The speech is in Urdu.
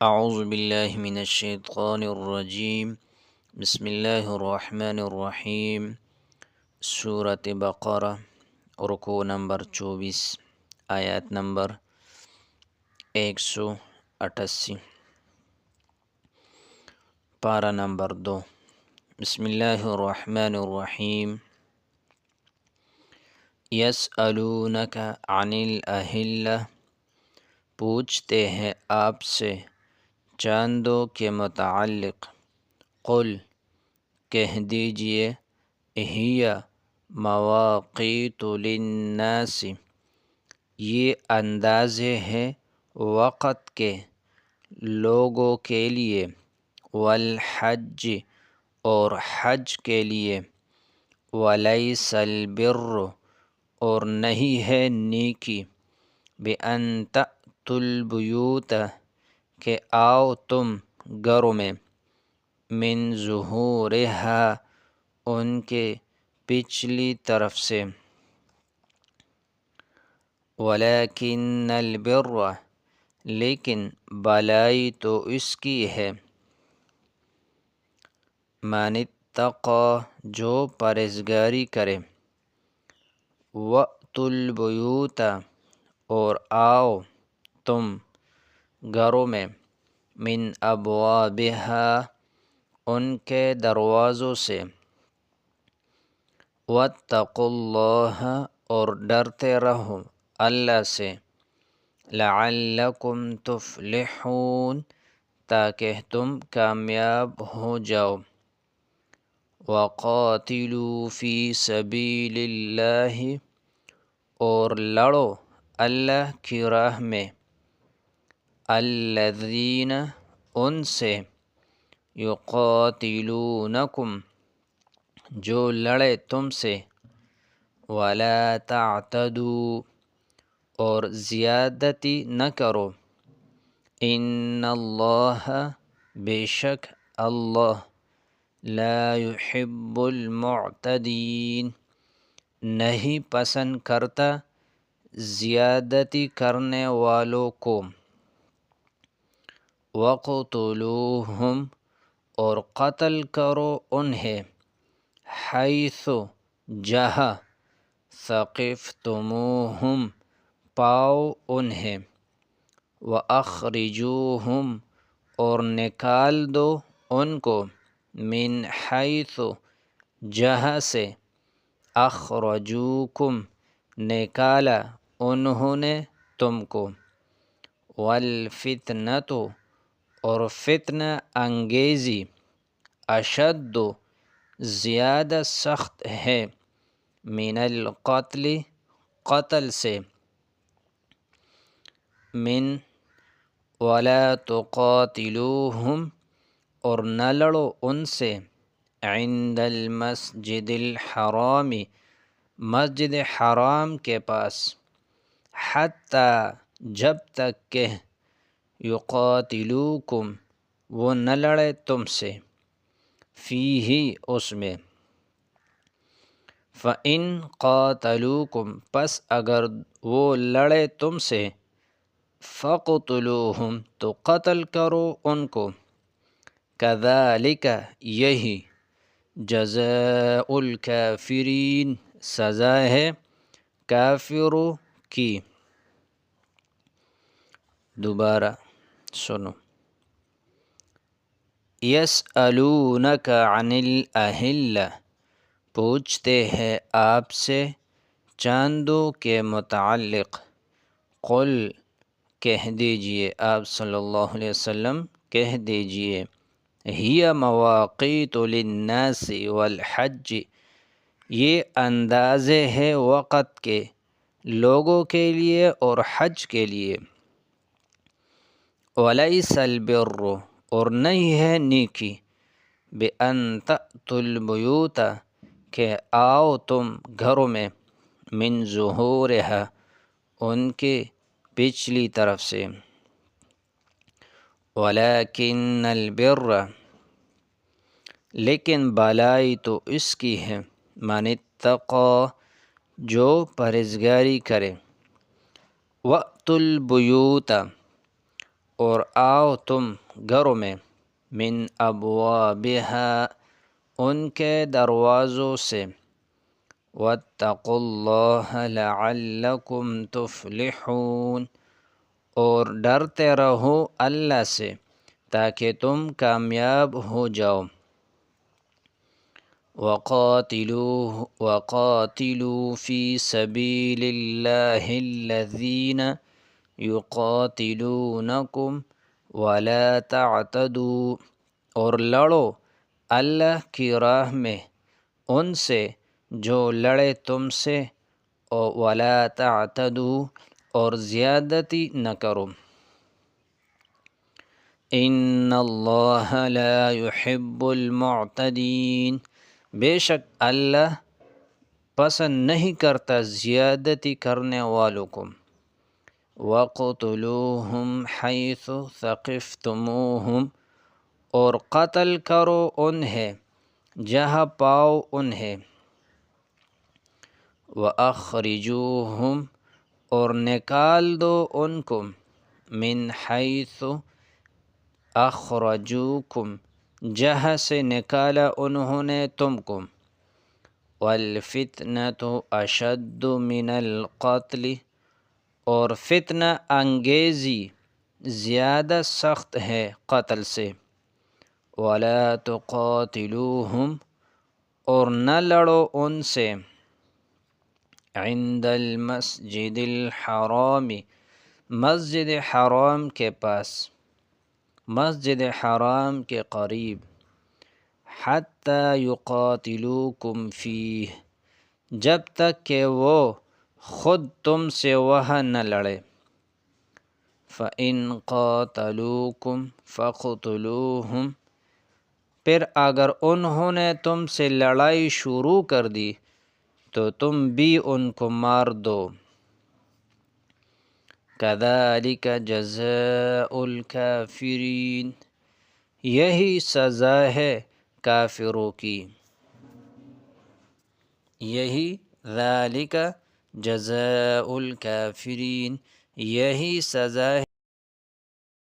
اعوذ باللہ من الشیطان الرجیم بسم اللہ الرحمن الرحیم سورۃ بقرہ رکوع نمبر 24 آیات نمبر 188 پارہ نمبر 2 بسم اللہ الرحمن الرحیم یسألونک عن الاہلہ پوچھتے ہیں آپ سے چاندوں کے متعلق قل کہہ دیجئے ہی مواقیت للناس یہ اندازے ہیں وقت کے لوگوں کے لیے والحج اور حج کے لیے ولیس البر اور نہیں ہے نیکی بأن تأتوا البیوت کہ آؤ تم گھروں میں من ظہورہا ان کے پچھلی طرف سے ولیکن البر لیکن بھلائی تو اس کی ہے من اتقی جو پرہیزگاری کرے وأتوا البیوت اور آؤ تم گھروں میں من ابوابہا ان کے دروازوں سے واتقوا اللہ اور ڈرتے رہو اللہ سے لعلکم تفلحون تاکہ تم کامیاب ہو جاؤ وقاتلوا فی سبیل اللہ اور لڑو اللہ کی راہ میں الذین ان سے یقاتلونکم جو لڑے تم سے ولا تعتدوا اور زیادتی نہ کرو ان اللہ بے شک اللہ لا يحب المعتدین نہیں پسند کرتا زیادتی کرنے والوں کو وقتلوہم اور قتل کرو انہیں حیث جہاں ثقفتموہم پاؤ انہیں وَأَخْرِجُوهُمْ اور نکال دو ان کو من حیث جہاں سے اخرجوکم نکالا انہوں نے تم کو والفتنۃ اور فتنہ انگیزی اشد زیادہ سخت ہے من القتل قتل سے من ولا تقاتلوہم اور نہ لڑو ان سے عند المسجد الحرام مسجد حرام کے پاس حتی جب تک کہ یقاتلوکم وہ نہ لڑے تم سے فیہ اس میں فَإِن قَاتَلُوكُمْ پس اگر وہ لڑے تم سے فَقْتُلُوهُمْ تو قتل کرو ان کو كَذَلِكَ یہی جزاء الکافرین سزا ہے کافروں کی دوبارہ سنو یسألونک عن الاہلہ پوچھتے ہیں آپ سے چاندوں کے متعلق قل کہہ دیجئے آپ صلی اللہ علیہ وسلم کہہ دیجئے ہی مواقیت للناس والحج یہ اندازے ہے وقت کے لوگوں کے لیے اور حج کے لیے ولیس البر اور نہیں ہے نیکی بأن تأتوا البیوت کہ آؤ تم گھروں میں من ظہورہا ان کے پچھلی طرف سے ولیکن البر لیکن بھلائی تو اس کی ہے من اتقی جو پرہیزگاری کرے وأتوا البیوت اور آؤ تم گھروں میں، من ابوابہا ان کے دروازوں سے، واتقوا اللہ لعلکم تفلحون اور ڈرتے رہو اللہ سے تاکہ تم کامیاب ہو جاؤ۔ وقاتلوا فی سبیل اللہ الذین یقاتلونکم ولا تعتدوا اور لڑو اللہ کی راہ میں ان سے جو لڑے تم سے، ولا تعتدوا اور زیادتی نہ کرو۔ ان اللہ لا يحب المعتدین بے شک اللہ پسند نہیں کرتا زیادتی کرنے والوں کو۔ وَاقْتُلُوهُمْ حَيْثُ ثَقِفْتُمُوهُمْ اور قتل کرو انہیں جہاں پاؤ انہیں۔ وَأَخْرِجُوهُمْ اور نکال دو ان کو، من حیث اخرجوکم جہاں سے نکالا انہوں نے تم کو۔ وَالْفِتْنَةُ أَشَدُّ مِنَ الْقَتْلِ اور فتنہ انگیزی زیادہ سخت ہے قتل سے۔ وَلَا تُقَاتِلُوهُمْ اور نہ لڑو ان سے، عند المسجد الحرام مسجد حرام کے پاس، مسجد حرام کے قریب، حتی یقاتلوکم فیہ جب تک کہ وہ خود تم سے وہاں نہ لڑے۔ فَإِن قَاتَلُوكُمْ فَاقْتُلُوهُمْ پھر اگر انہوں نے تم سے لڑائی شروع کر دی تو تم بھی ان کو مار دو۔ كَذَلِكَ جَزَاءُ الْكَافِرِينَ یہی سزا ہے کافروں کی، یہی ذَلِكَ جَزَاءُ الْكَافِرِينَ یہی سزا ہے